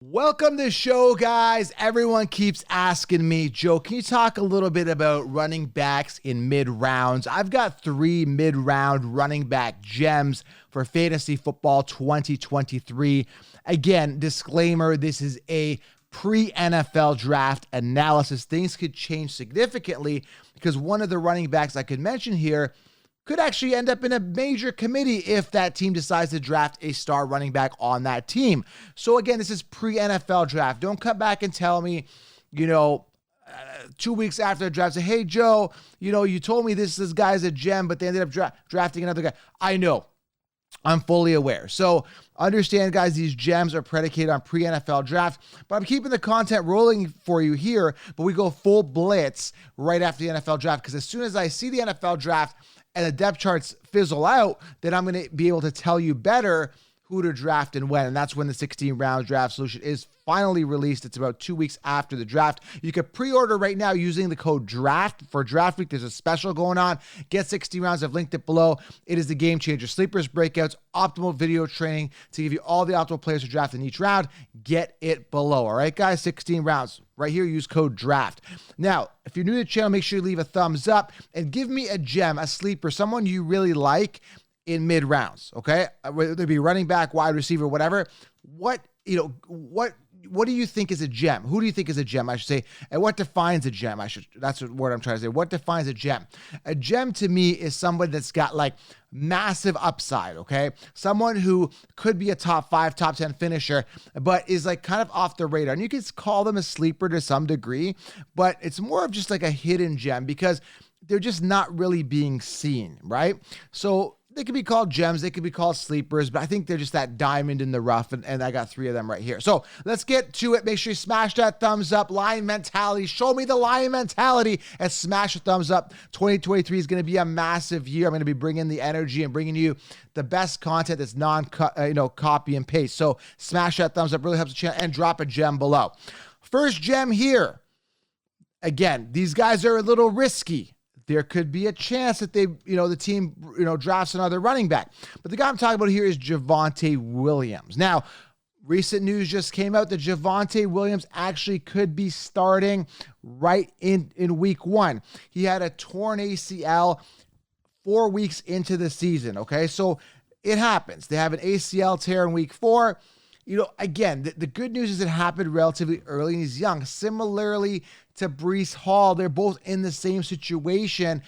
Welcome to the show, guys. Everyone keeps asking me, Joe, can you talk a little bit about running backs in mid-rounds? I've got 3 mid-round running back gems for Fantasy Football 2023. Again, disclaimer, this is a pre-NFL draft analysis. Things could change significantly because one of the running backs I could mention here could actually end up in a major committee if that team decides to draft a star running back on that team. So again, this is pre-NFL draft. Don't come back and tell me, 2 weeks after the draft, say, hey, Joe, you told me this guy's a gem, but they ended up drafting another guy. I know. I'm fully aware. So understand, guys, these gems are predicated on pre-NFL draft, but I'm keeping the content rolling for you here, but we go full blitz right after the NFL draft because as soon as I see the NFL draft, and the depth charts fizzle out, then I'm going to be able to tell you better who to draft and when. And that's when the 16-round draft solution is finally released. It's about 2 weeks after the draft. You can pre-order right now using the code DRAFT for draft week. There's a special going on. Get 60 rounds. I've linked it below. It is the game changer. Sleepers, breakouts, optimal video training to give you all the optimal players to draft in each round. Get it below. All right, guys, 16 rounds. Right here, use code DRAFT. Now, if you're new to the channel, make sure you leave a thumbs up and give me a gem, a sleeper, someone you really like in mid-rounds, okay? Whether it be running back, wide receiver, whatever. What do you think is a gem? Who do you think is a gem, I should say? And what defines a gem? That's the word I'm trying to say. What defines a gem? A gem to me is someone that's got like massive upside, okay? Someone who could be a top 5, top 10 finisher, but is like kind of off the radar. And you can call them a sleeper to some degree, but it's more of just like a hidden gem because they're just not really being seen, right? So they could be called gems, they could be called sleepers, but I think they're just that diamond in the rough, and I got 3 of them right here. So let's get to it. Make sure you smash that thumbs up. Lion mentality. Show me the lion mentality and smash a thumbs up. 2023 is going to be a massive year. I'm going to be bringing the energy and bringing you the best content that's copy and paste. So smash that thumbs up. Really helps the channel, and drop a gem below. First gem here. Again, these guys are a little risky. There could be a chance that the team, drafts another running back. But the guy I'm talking about here is Javonte Williams. Now, recent news just came out that Javonte Williams actually could be starting right in week 1. He had a torn ACL 4 weeks into the season, okay? So it happens. They have an ACL tear in week 4. Again, the good news is it happened relatively early and he's young. Similarly to Breece Hall, they're both in the same situation,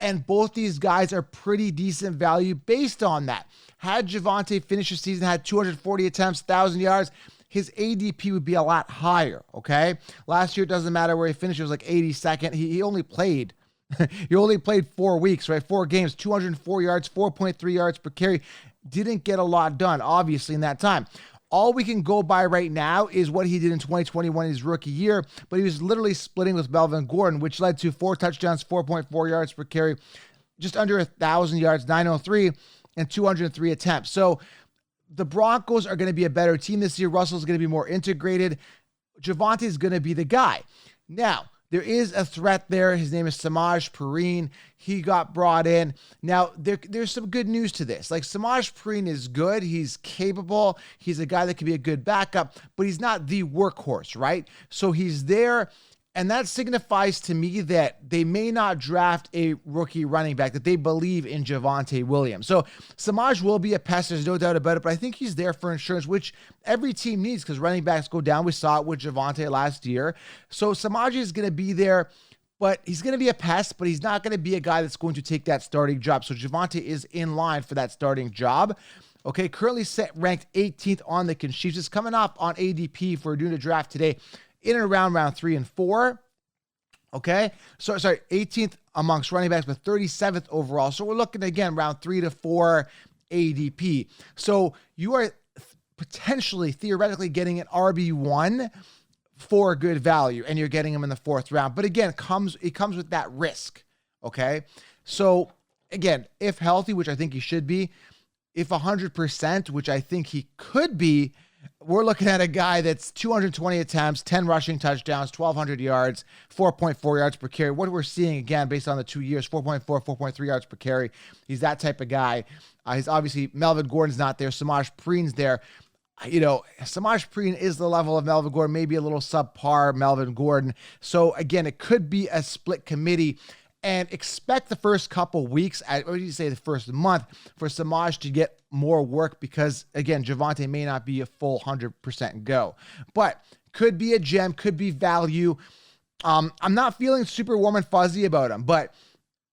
and both these guys are pretty decent value based on that. Had Javonte finished the season, had 240 attempts, 1,000 yards, his ADP would be a lot higher, okay? Last year, it doesn't matter where he finished. It was like 82nd. He only played. He only played 4 weeks, right? 4 games, 204 yards, 4.3 yards per carry. Didn't get a lot done, obviously, in that time. All we can go by right now is what he did in 2021, his rookie year, but he was literally splitting with Melvin Gordon, which led to 4 touchdowns, 4.4 yards per carry, just under 1,000 yards, 903, and 203 attempts. So the Broncos are going to be a better team this year. Russell's going to be more integrated. Javonte is going to be the guy. Now, there is a threat there. His name is Samaje Perine. He got brought in. Now, there's some good news to this. Like, Samaje Perine is good. He's capable. He's a guy that can be a good backup, but he's not the workhorse, right? So he's there, and that signifies to me that they may not draft a rookie running back, that they believe in Javonte Williams. So Samaje will be a pest, there's no doubt about it, but I think he's there for insurance, which every team needs because running backs go down. We saw it with Javonte last year. So Samaje is going to be there, but he's going to be a pest, but he's not going to be a guy that's going to take that starting job. So Javonte is in line for that starting job. Okay, currently ranked 18th on the sheets. Is coming up on ADP for doing the draft today, in and around round 3 and 4. Okay, so sorry, 18th amongst running backs, but 37th overall. So we're looking again round 3 to 4 ADP. So you are potentially, theoretically, getting an RB1 for good value, and you're getting him in the 4th round. But again, it comes with that risk. Okay, so again, if healthy, which I think he should be, if 100%, which I think he could be, we're looking at a guy that's 220 attempts, 10 rushing touchdowns, 1,200 yards, 4.4 yards per carry. What we're seeing, again, based on the 2 years, 4.4, 4.3 yards per carry. He's that type of guy. He's obviously, Melvin Gordon's not there. Samaje Perine's there. Samaje Perine is the level of Melvin Gordon, maybe a little subpar Melvin Gordon. So again, it could be a split committee, and expect the first couple weeks, what do you say, the first month, for Samaje to get more work because, again, Javonte may not be a full 100% go. But could be a gem, could be value. I'm not feeling super warm and fuzzy about him, but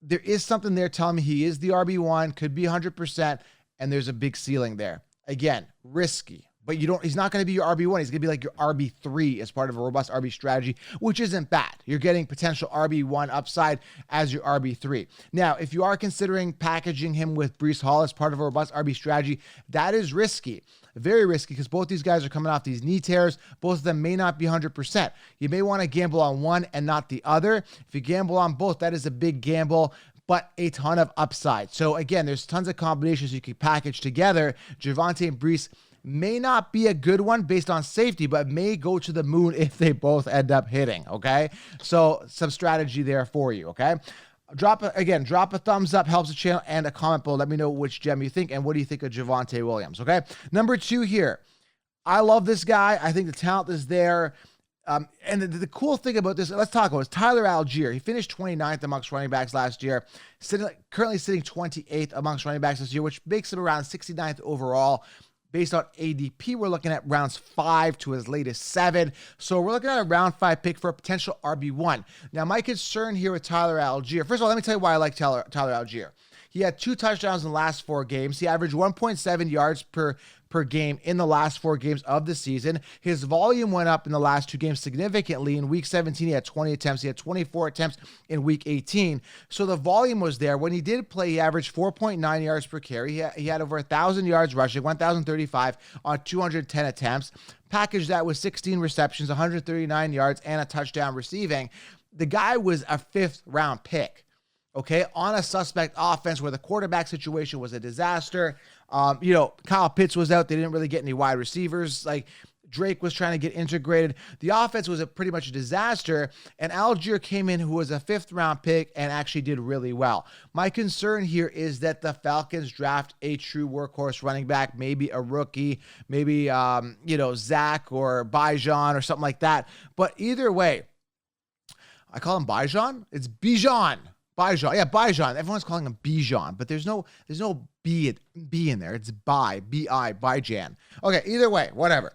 there is something there telling me he is the RB1, could be 100%, and there's a big ceiling there. Again, risky. But he's not going to be your RB1. He's going to be like your RB3 as part of a robust RB strategy, which isn't bad. You're getting potential RB1 upside as your RB3. Now, if you are considering packaging him with Breece Hall as part of a robust RB strategy, that is risky. Very risky, because both these guys are coming off these knee tears. Both of them may not be 100%. You may want to gamble on one and not the other. If you gamble on both, that is a big gamble, but a ton of upside. So again, there's tons of combinations you can package together. Javonte and Breece may not be a good one based on safety, but may go to the moon if they both end up hitting, okay? So some strategy there for you, okay? Drop a thumbs up, helps the channel, and a comment below. Let me know which gem you think, and what do you think of Javonte Williams, okay? Number 2 here. I love this guy. I think the talent is there. And the cool thing about this, let's talk about it, is Tyler Algier. He finished 29th amongst running backs last year, currently sitting 28th amongst running backs this year, which makes him around 69th overall. Based on ADP, we're looking at rounds 5 to as late as 7. So we're looking at a round 5 pick for a potential RB1. Now, my concern here with Tyler Algier, first of all, let me tell you why I like Tyler Algier. He had 2 touchdowns in the last 4 games. He averaged 1.7 yards per game in the last 4 games of the season. His volume went up in the last 2 games significantly. In week 17, he had 20 attempts. He had 24 attempts in week 18. So the volume was there. When he did play, he averaged 4.9 yards per carry. He had over 1,000 yards rushing, 1,035 on 210 attempts. Package that with 16 receptions, 139 yards, and a touchdown receiving. The guy was a 5th round pick. Okay, on a suspect offense where the quarterback situation was a disaster. Kyle Pitts was out. They didn't really get any wide receivers. Like, Drake was trying to get integrated. The offense was pretty much a disaster, and Algier came in, who was a 5th round pick, and actually did really well. My concern here is that the Falcons draft a true workhorse running back, maybe a rookie, maybe Zach or Bijan or something like that. But either way, I call him Bijan. It's Bijan. Bijan. Yeah, Bijan. Everyone's calling him Bijan, but there's no B in there. It's B-I, Bijan. Okay, either way, whatever.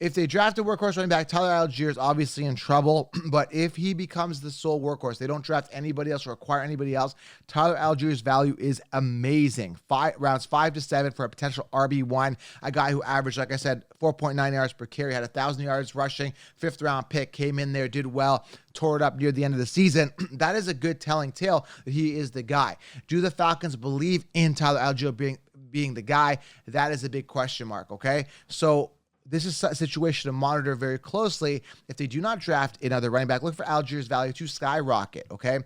If they draft a workhorse running back, Tyler Algier is obviously in trouble, but if he becomes the sole workhorse, they don't draft anybody else or acquire anybody else, Tyler Algier's value is amazing. Rounds 5 to 7 for a potential RB1, a guy who averaged, like I said, 4.9 yards per carry, had 1,000 yards rushing, 5th round pick, came in there, did well, tore it up near the end of the season. That is a good telling tale that he is the guy. Do the Falcons believe in Tyler Algier being the guy? That is a big question mark, okay? So this is a situation to monitor very closely. If they do not draft another running back, look for Algier's value to skyrocket, okay?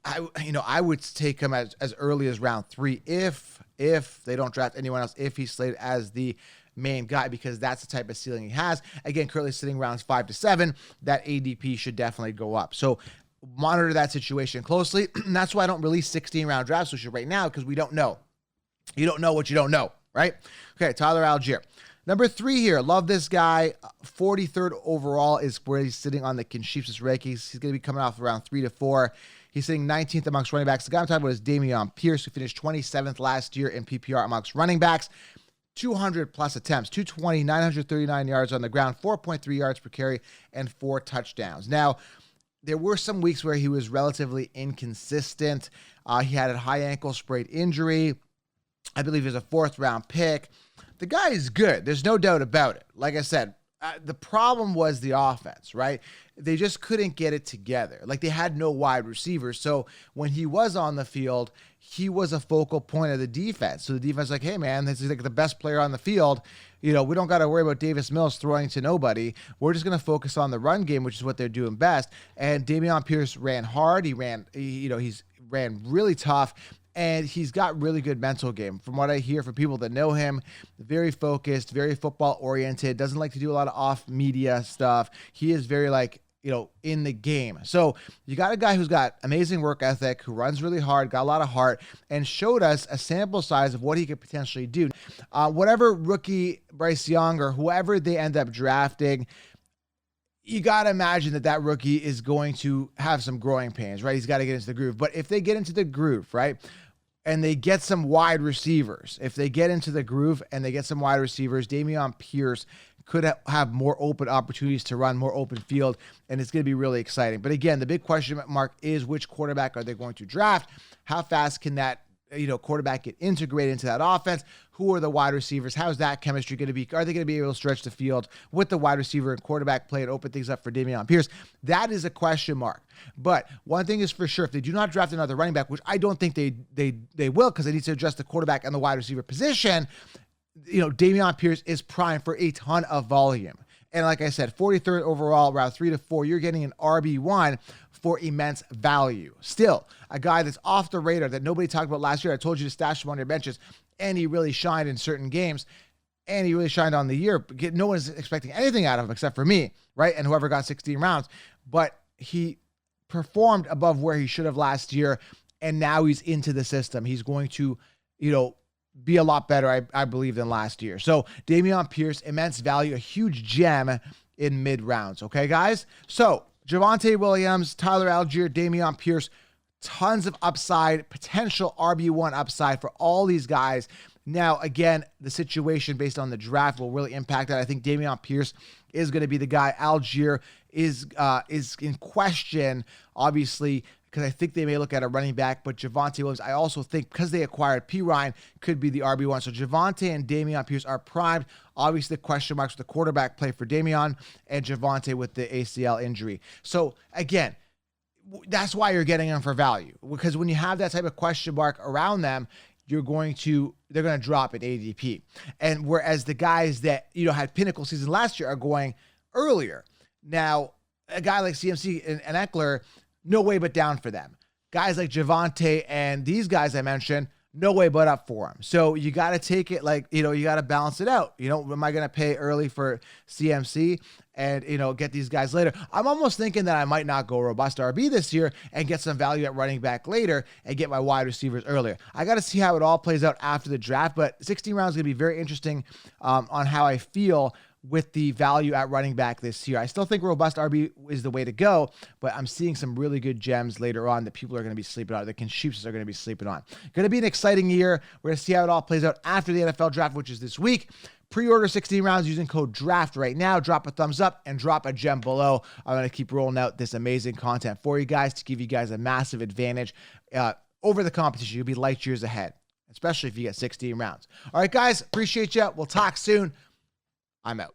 I would take him as early as round 3 if they don't draft anyone else, if he's slated as the main guy, because that's the type of ceiling he has. Again, currently sitting rounds 5 to 7, that ADP should definitely go up. So monitor that situation closely. And that's why I don't release 16-round draft solution right now, because we don't know. You don't know what you don't know, right? Okay, Tyler Algier. Number 3 here, love this guy. 43rd overall is where he's sitting on the Conchiefs rankings. He's going to be coming off around 3 to 4. He's sitting 19th amongst running backs. The guy I'm talking about is Damien Pierce, who finished 27th last year in PPR amongst running backs. 200 plus attempts, 220, 939 yards on the ground, 4.3 yards per carry, and 4 touchdowns. Now, there were some weeks where he was relatively inconsistent. He had a high ankle sprain injury. I believe he was a 4th round pick. The guy is good. There's no doubt about it. Like I said, the problem was the offense, right? They just couldn't get it together. Like, they had no wide receivers. So when he was on the field, he was a focal point of the defense. So the defense was like, hey, man, this is like the best player on the field. We don't got to worry about Davis Mills throwing to nobody. We're just going to focus on the run game, which is what they're doing best. And Damien Pierce ran hard. He's ran really tough. And he's got really good mental game. From what I hear from people that know him, very focused, very football oriented, doesn't like to do a lot of off media stuff. He is very in the game. So you got a guy who's got amazing work ethic, who runs really hard, got a lot of heart, and showed us a sample size of what he could potentially do. Whatever rookie Bryce Young or whoever they end up drafting, you got to imagine that rookie is going to have some growing pains, right? He's got to get into the groove. But if they get into the groove, right, and they get some wide receivers, if they get into the groove and they get some wide receivers, Damien Pierce could have more open opportunities to run, more open field, and it's going to be really exciting. But again, the big question mark is which quarterback are they going to draft? How fast can that quarterback get integrated into that offense? Who are the wide receivers? How's that chemistry going to be? Are they going to be able to stretch the field with the wide receiver and quarterback play and open things up for Damien Pierce? That is a question mark. But one thing is for sure, if they do not draft another running back, which I don't think they will, because they need to adjust the quarterback and the wide receiver position, Damien Pierce is primed for a ton of volume. And like I said, 43rd overall, round 3 to 4, you're getting an RB1 for immense value. Still, a guy that's off the radar that nobody talked about last year. I told you to stash him on your benches, and he really shined in certain games, and he really shined on the year. No one's expecting anything out of him except for me, right? And whoever got 16 rounds. But he performed above where he should have last year, and now he's into the system. He's going to, be a lot better, I believe, than last year. So Damien Pierce, immense value, a huge gem in mid-rounds. Okay, guys? So Javonte Williams, Tyler Algier, Damien Pierce, tons of upside, potential RB1 upside for all these guys. Now, again, the situation based on the draft will really impact that. I think Damien Pierce is going to be the guy. Algier is in question, obviously, because I think they may look at a running back, but Javonte Williams, I also think, because they acquired P. Ryan, could be the RB1. So Javonte and Damien Pierce are primed. Obviously, the question marks with the quarterback play for Damien and Javonte with the ACL injury. So again, that's why you're getting them for value, because when you have that type of question mark around them, they're going to drop at ADP. And whereas the guys that, had pinnacle season last year are going earlier. Now, a guy like CMC and Eckler, no way but down for them. Guys like Javonte and these guys I mentioned, no way but up for them. So you got to take it you got to balance it out. Am I going to pay early for CMC and, get these guys later? I'm almost thinking that I might not go robust RB this year and get some value at running back later and get my wide receivers earlier. I got to see how it all plays out after the draft, but 16 rounds is going to be very interesting on how I feel with the value at running back this year. I still think robust RB is the way to go, but I'm seeing some really good gems later on that people are going to be sleeping on, the Consheeps are going to be sleeping on. Going to be an exciting year. We're going to see how it all plays out after the NFL draft, which is this week. Pre-order 16 rounds using code DRAFT right now. Drop a thumbs up and drop a gem below. I'm going to keep rolling out this amazing content for you guys to give you guys a massive advantage over the competition. You'll be light years ahead, especially if you get 16 rounds. All right, guys, appreciate you. We'll talk soon. I'm out.